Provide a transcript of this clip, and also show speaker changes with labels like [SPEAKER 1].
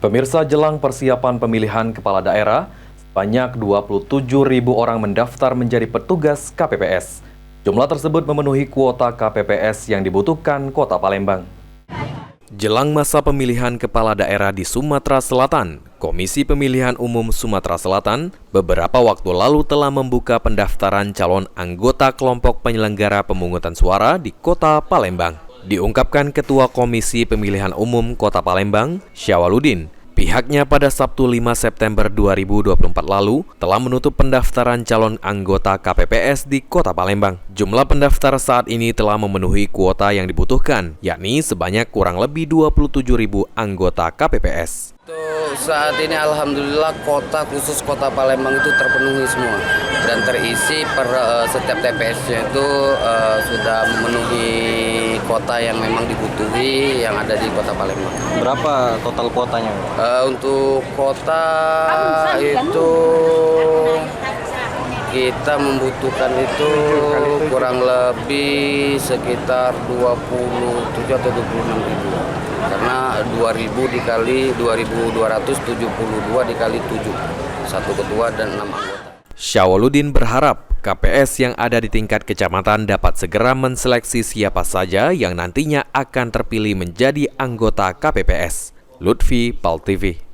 [SPEAKER 1] Pemirsa, jelang persiapan pemilihan kepala daerah, sebanyak 27.000 orang mendaftar menjadi petugas KPPS. Jumlah tersebut memenuhi kuota KPPS yang dibutuhkan Kota Palembang. Jelang masa pemilihan kepala daerah di Sumatera Selatan, Komisi Pemilihan Umum Sumatera Selatan beberapa waktu lalu telah membuka pendaftaran calon anggota kelompok penyelenggara pemungutan suara di Kota Palembang. Diungkapkan Ketua Komisi Pemilihan Umum Kota Palembang, Syawaludin, pihaknya pada Sabtu 5 September 2024 lalu telah menutup pendaftaran calon anggota KPPS di Kota Palembang. Jumlah pendaftar saat ini telah memenuhi kuota yang dibutuhkan, yakni sebanyak kurang lebih 27.000 anggota KPPS.
[SPEAKER 2] Untuk saat ini alhamdulillah khusus Kota Palembang itu terpenuhi semua dan terisi setiap TPS-nya itu sudah memenuhi kota yang memang dibutuhi yang ada di Kota Palembang.
[SPEAKER 3] Berapa total kuotanya?
[SPEAKER 2] Untuk kota itu kita membutuhkan itu kurang lebih sekitar 27 atau 26 ribu. Karena 2.000 dikali 2.272 dikali 7, satu ketua dan 6 anggota.
[SPEAKER 1] Syawaludin berharap KPS yang ada di tingkat kecamatan dapat segera menseleksi siapa saja yang nantinya akan terpilih menjadi anggota KPPS. Lutfi, PAL TV.